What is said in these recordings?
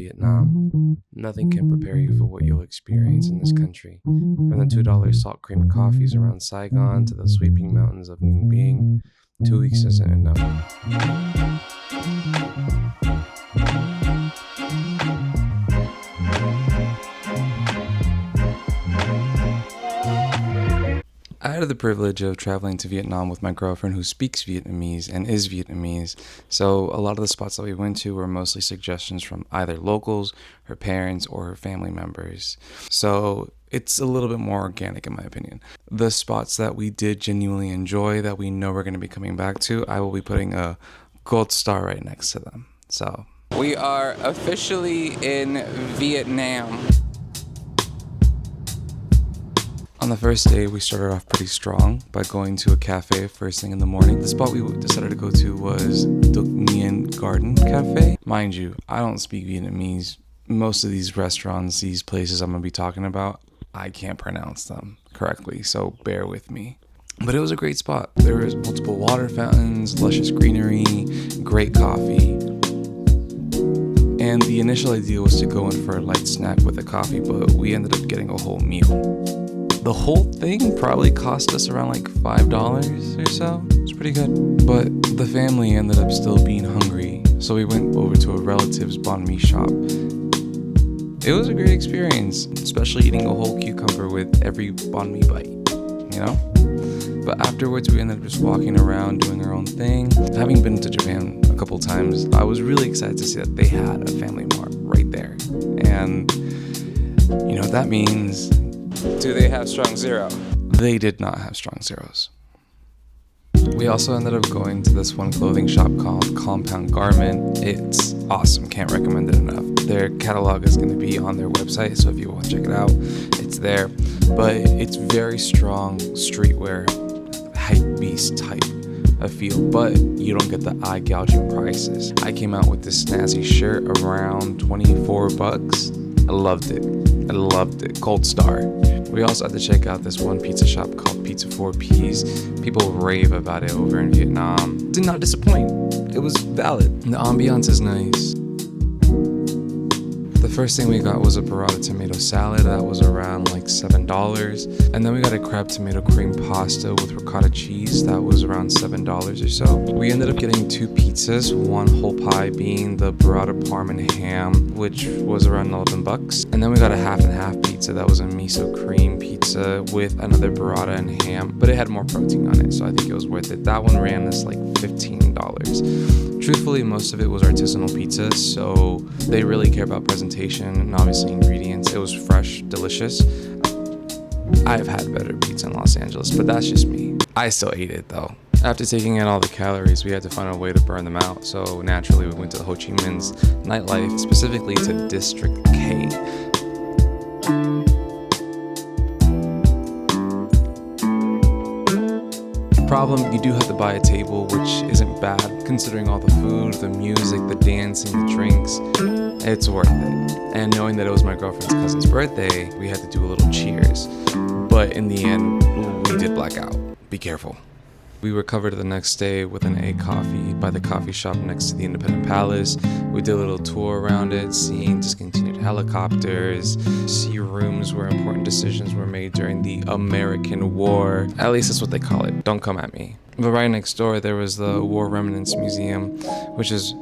Vietnam. Nothing can prepare you for what you'll experience in this country. From the $2 salt cream coffees around Saigon to the sweeping mountains of Ninh Binh, 2 weeks isn't enough. I had the privilege of traveling to Vietnam with my girlfriend who speaks Vietnamese and is Vietnamese, so a lot of the spots that we went to were mostly suggestions from either locals, her parents, or her family members. So it's a little bit more organic in my opinion. The spots that we did genuinely enjoy, that we know we're going to be coming back to, I will be putting a gold star right next to them. So we are officially in Vietnam. On the first day, we started off pretty strong by going to a cafe first thing in the morning. The spot we decided to go to was Duc Nguyen Garden Cafe. Mind you, I don't speak Vietnamese. Most of these restaurants, these places I'm going to be talking about, I can't pronounce them correctly, so bear with me. But it was a great spot. There was multiple water fountains, luscious greenery, great coffee. And the initial idea was to go in for a light snack with a coffee, but we ended up getting a whole meal. The whole thing probably cost us around like $5 or so. It's pretty good. But the family ended up still being hungry, so we went over to a relative's banh mi shop. It was a great experience, especially eating a whole cucumber with every banh mi bite, you know? But afterwards, we ended up just walking around doing our own thing. Having been to Japan a couple times, I was really excited to see that they had a family mart right there. And you know what that means? Do they have strong zero? They did not have strong zeros. We also ended up going to this one clothing shop called Compound Garment. It's awesome, can't recommend it enough. Their catalog is going to be on their website, so if you want to check it out, it's there. But it's very strong streetwear, hype beast type of feel, but you don't get the eye-gouging prices. I came out with this snazzy shirt around $24. I loved it. Gold star. We also had to check out this one pizza shop called Pizza 4Ps. People rave about it over in Vietnam. Did not disappoint. It was valid. The ambiance is nice. The first thing we got was a burrata tomato salad that was around like $7. And then we got a crab tomato cream pasta with ricotta cheese that was around $7 or so. We ended up getting 2 pizzas, one whole pie being the burrata parm and ham, which was around $11. And then we got a half and half pizza that was a miso cream pizza with another burrata and ham, but it had more protein on it, so I think it was worth it. That one ran us like $15. Truthfully, most of it was artisanal pizza, so they really care about presentation and obviously ingredients. It was fresh, delicious. I've had better pizza in Los Angeles, but that's just me. I still ate it though. After taking in all the calories, we had to find a way to burn them out, so naturally we went to Ho Chi Minh's nightlife, specifically to District K. Problem, you do have to buy a table, which isn't bad considering all the food, the music, the dancing, the drinks. It's worth it. And knowing that it was my girlfriend's cousin's birthday, we had to do a little cheers. But in the end, we did black out. Be careful. We recovered the next day with an egg coffee by the coffee shop next to the Independent Palace. We did a little tour around it, seeing discontinued helicopters, see rooms where important decisions were made during the American War. At least that's what they call it. Don't come at me. But right next door, there was the War Remnants Museum, which is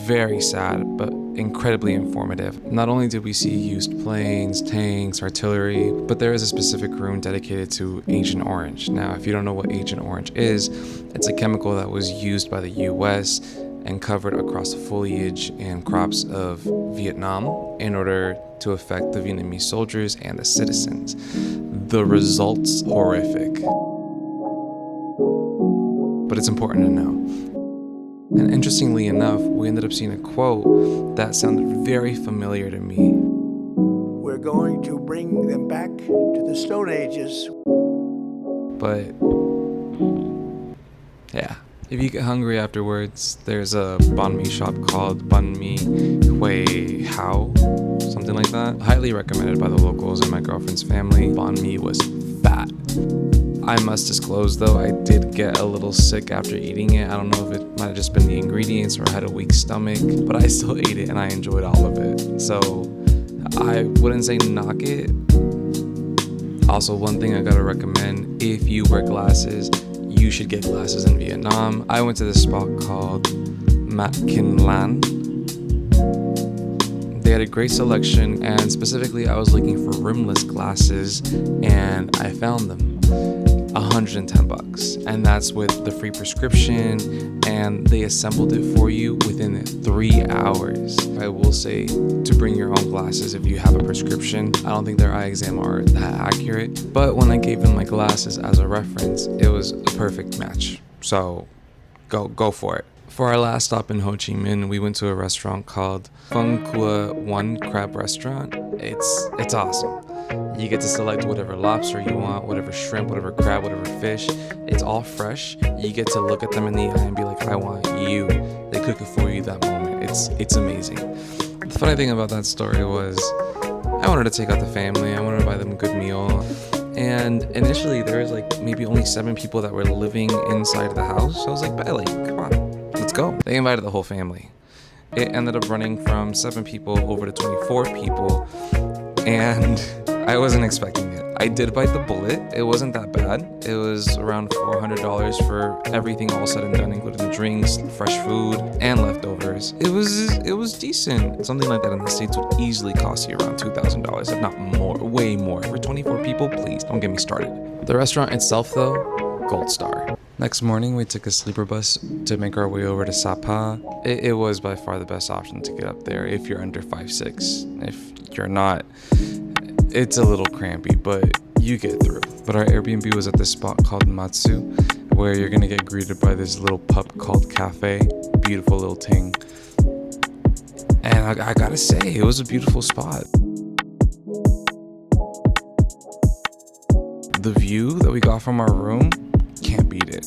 very sad, but incredibly informative. Not only did we see used planes, tanks, artillery, but there is a specific room dedicated to Agent Orange. Now, if you don't know what Agent Orange is, it's a chemical that was used by the US and covered across the foliage and crops of Vietnam in order to affect the Vietnamese soldiers and the citizens. The results, horrific. But it's important to know. And interestingly enough, we ended up seeing a quote that sounded very familiar to me. We're going to bring them back to the Stone Ages. But yeah, if you get hungry afterwards, there's a banh mi shop called Banh Mi Hoi Hao, something like that. Highly recommended by the locals and my girlfriend's family. Banh mi was fat. I must disclose though, I did get a little sick after eating it. I don't know if it might have just been the ingredients or I had a weak stomach, but I still ate it and I enjoyed all of it. So I wouldn't say knock it. Also, one thing I gotta recommend, if you wear glasses, you should get glasses in Vietnam. I went to this spot called Mat Kin Lan. They had a great selection, and specifically I was looking for rimless glasses, and I found them. $110, and that's with the free prescription, and they assembled it for you within 3 hours. I will say to bring your own glasses if you have a prescription. I don't think their eye exam are that accurate, but when I gave them my glasses as a reference, it was a perfect match. So go for it. For our last stop in Ho Chi Minh, we went to a restaurant called Phung Cua One Crab Restaurant. It's awesome. You get to select whatever lobster you want, whatever shrimp, whatever crab, whatever fish. It's all fresh. You get to look at them in the eye and be like, I want you. They cook it for you that moment. It's amazing. The funny thing about that story was I wanted to take out the family. I wanted to buy them a good meal. And initially there was like maybe only 7 people that were living inside the house. So I was like, Bailey, come on, let's go. They invited the whole family. It ended up running from 7 people over to 24 people. And I wasn't expecting it. I did bite the bullet. It wasn't that bad. It was around $400 for everything all said and done, including the drinks, fresh food, and leftovers. It was decent. Something like that in the States would easily cost you around $2,000, if not more, way more. For 24 people, please don't get me started. The restaurant itself, though, gold star. Next morning, we took a sleeper bus to make our way over to Sapa. It was by far the best option to get up there if you're under 5'6". If you're not, it's a little crampy, but you get through. But our Airbnb was at this spot called Matsu, where you're gonna get greeted by this little pup called Cafe. Beautiful little ting. And I gotta say, it was a beautiful spot. The view that we got from our room, can't beat it.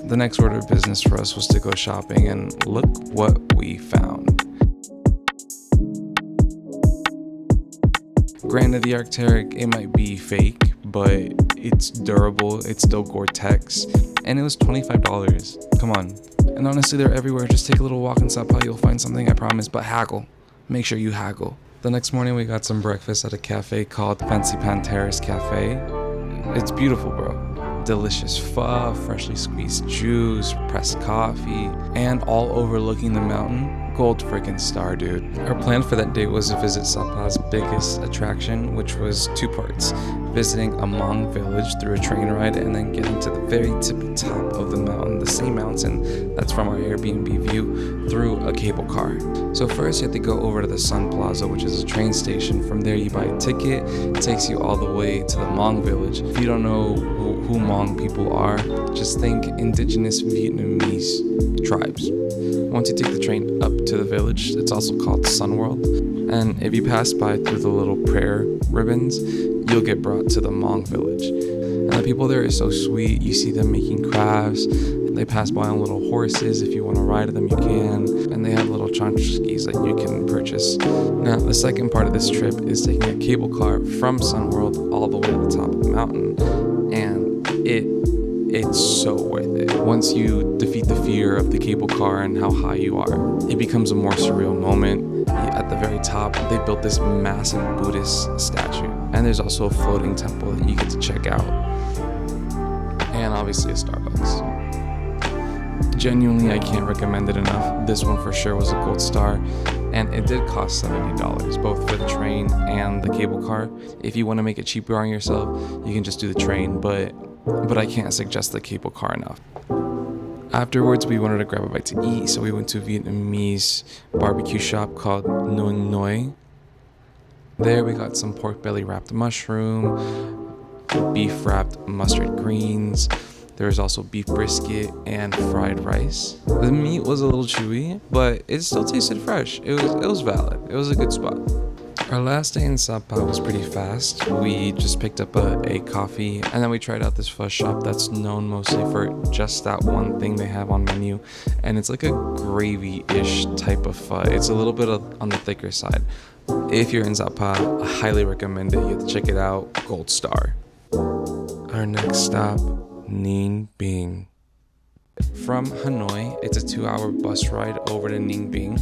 The next order of business for us was to go shopping, and look what we found. Granted, the Arc'teryx, it might be fake, but it's durable, it's still Gore-Tex, and it was $25. Come on. And honestly, they're everywhere. Just take a little walk in Sapa, you'll find something, I promise, but haggle. Make sure you haggle. The next morning, we got some breakfast at a cafe called Fancy Pan Terrace Cafe. It's beautiful, bro. Delicious pho, freshly squeezed juice, pressed coffee, and all overlooking the mountain. Gold freaking star, dude. Our plan for that day was to visit Sapa's biggest attraction, which was 2 parts. Visiting a Hmong village through a train ride, and then getting to the very tippy top of the mountain, the same mountain that's from our Airbnb view, through a cable car. So first you have to go over to the Sun Plaza, which is a train station. From there you buy a ticket. It takes you all the way to the Hmong village. If you don't know who Hmong people are, just think indigenous Vietnamese tribes. Once you take the train up to the village, it's also called Sun World. And if you pass by through the little prayer ribbons, you'll get brought to the Hmong village. And the people there are so sweet. You see them making crafts. They pass by on little horses. If you want to ride them, you can. And they have little chanchkis that you can purchase. Now, the second part of this trip is taking a cable car from Sun World all the way to the top of the mountain. And it's so worth it. Once you defeat the fear of the cable car and how high you are, it becomes a more surreal moment. At the very top, they built this massive Buddhist statue. And there's also a floating temple that you get to check out. And obviously a Starbucks. Genuinely, I can't recommend it enough. This one for sure was a gold star. And it did cost $70, both for the train and the cable car. If you want to make it cheaper on yourself, you can just do the train, but I can't suggest the cable car enough. Afterwards, we wanted to grab a bite to eat, so we went to a Vietnamese barbecue shop called Nuong Noi. There we got some pork belly wrapped mushroom, beef wrapped mustard greens. There was also beef brisket and fried rice. The meat was a little chewy, but it still tasted fresh. It was valid. It was a good spot. Our last day in Sapa was pretty fast. We just picked up a coffee, and then we tried out this pho shop that's known mostly for just that one thing they have on menu, and it's like a gravy-ish type of pho. It's a little bit on the thicker side. If you're in Sapa, I highly recommend it. You have to check it out. Gold star. Our next stop, Ninh Binh. From Hanoi, it's a 2-hour bus ride over to Ninh Binh.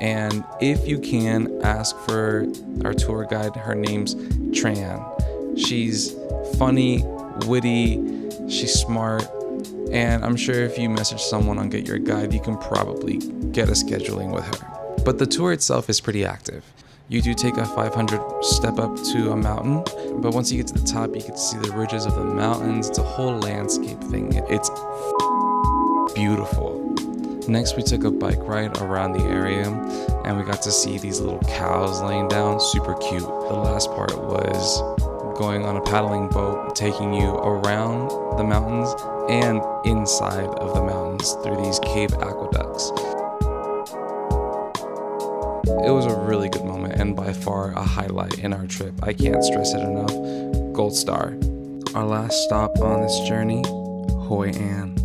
And if you can, ask for our tour guide. Her name's Tran. She's funny, witty, she's smart. And I'm sure if you message someone on Get Your Guide, you can probably get a scheduling with her. But the tour itself is pretty active. You do take a 500 step up to a mountain, but once you get to the top, you get to see the ridges of the mountains. It's a whole landscape thing. It's beautiful. Next, we took a bike ride around the area, and we got to see these little cows laying down, super cute. The last part was going on a paddling boat, taking you around the mountains and inside of the mountains through these cave aqueducts. It was a really good moment and by far a highlight in our trip. I can't stress it enough. Gold star. Our last stop on this journey, Hoi An.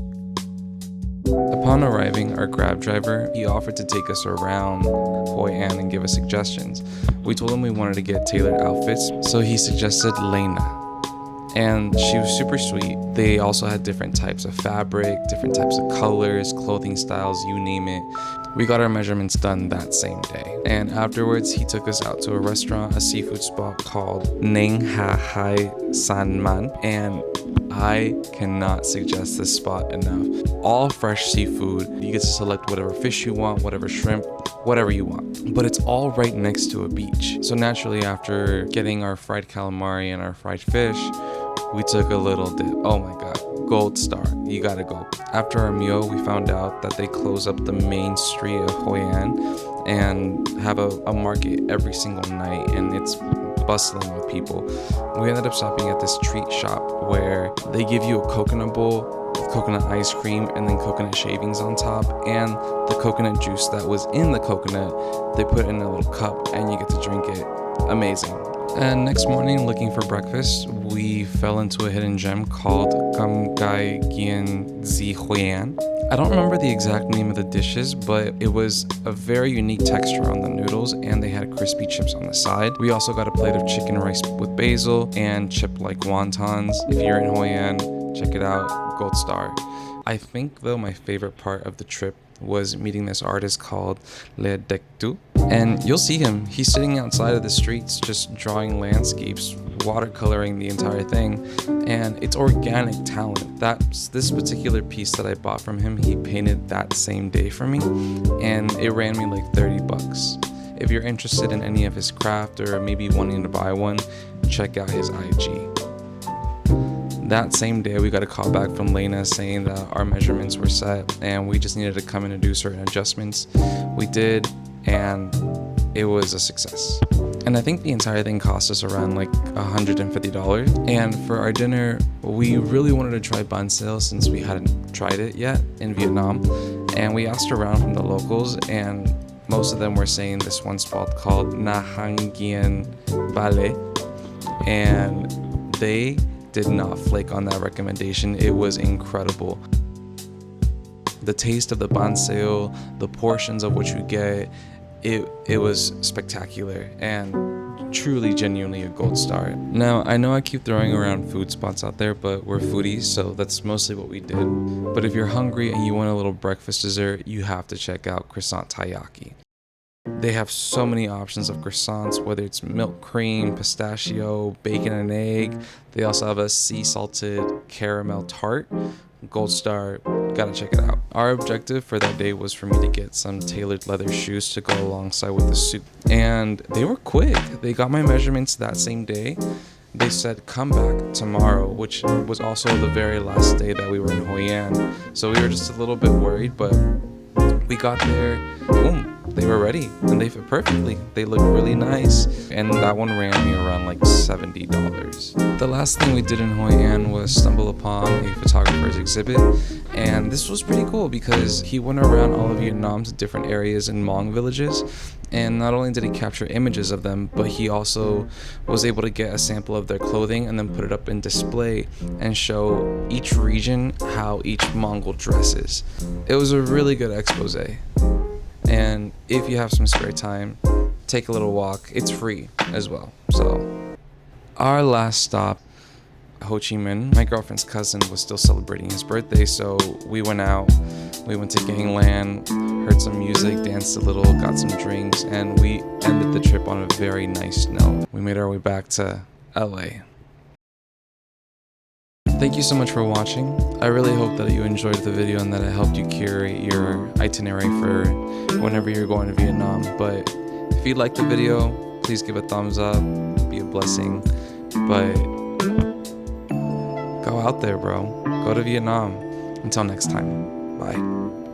Upon arriving, our Grab driver, he offered to take us around Hoi An and give us suggestions. We told him we wanted to get tailored outfits, so he suggested Lena. And she was super sweet. They also had different types of fabric, different types of colors, clothing styles, you name it. We got our measurements done that same day. And afterwards, he took us out to a restaurant, a seafood spot called Neng Ha Hai San Man. And I cannot suggest this spot enough. All fresh seafood. You get to select whatever fish you want, whatever shrimp, whatever you want. But it's all right next to a beach. So naturally, after getting our fried calamari and our fried fish, we took a little dip. Oh my God, gold star, you gotta go. After our meal, we found out that they close up the main street of Hoi An and have a market every single night, and it's bustling with people. We ended up stopping at this treat shop where they give you a coconut bowl with coconut ice cream and then coconut shavings on top, and the coconut juice that was in the coconut, they put in a little cup and you get to drink it. Amazing. And next morning, looking for breakfast, we fell into a hidden gem called Cam Gai Gien Zi Hoi An. I don't remember the exact name of the dishes, but it was a very unique texture on the noodles, and they had crispy chips on the side. We also got a plate of chicken rice with basil and chip-like wontons. If you're in Hoi An, check it out, gold star. I think, though, my favorite part of the trip was meeting this artist called Le Dectu. And you'll see him. He's sitting outside of the streets just drawing landscapes, watercoloring the entire thing. And it's organic talent. This particular piece that I bought from him, he painted that same day for me. And it ran me like 30 bucks. If you're interested in any of his craft or maybe wanting to buy one, check out his IG. That same day, we got a call back from Lena saying that our measurements were set and we just needed to come in and do certain adjustments. We did, and it was a success. And I think the entire thing cost us around like $150. And for our dinner, we really wanted to try banh xeo since we hadn't tried it yet in Vietnam. And we asked around from the locals, and most of them were saying this one spot called Na Hang Gien Bale. And they did not flake on that recommendation. It was incredible. The taste of the banh xeo, the portions of what you get, it was spectacular and truly genuinely a gold star. Now, I know I keep throwing around food spots out there, but we're foodies, so that's mostly what we did. But if you're hungry and you want a little breakfast dessert, you have to check out Croissant Taiyaki. They have so many options of croissants, whether it's milk cream, pistachio, bacon and egg. They also have a sea salted caramel tart. Gold star, gotta check it out. Our objective for that day was for me to get some tailored leather shoes to go alongside with the suit. And they were quick. They got my measurements that same day. They said come back tomorrow, which was also the very last day that we were in Hoi An. So we were just a little bit worried, but we got there, boom, they were ready and they fit perfectly. They looked really nice, and that one ran me around like $70. The last thing we did in Hoi An was stumble upon a photographer's exhibit, and this was pretty cool because he went around all of Vietnam to different areas and Hmong villages, and not only did he capture images of them, but he also was able to get a sample of their clothing and then put it up in display and show each region how each Mongol dresses. It was a really good expose. And if you have some spare time, take a little walk. It's free as well. So our last stop, Ho Chi Minh. My girlfriend's cousin was still celebrating his birthday, so we went out. We went to Gangland, heard some music, danced a little, got some drinks, and we ended the trip on a very nice note. We made our way back to LA. Thank you so much for watching. I really hope that you enjoyed the video and that it helped you curate your itinerary for whenever you're going to Vietnam. But if you liked the video, please give a thumbs up, be a blessing. But go out there, bro. Go to Vietnam. Until next time, bye.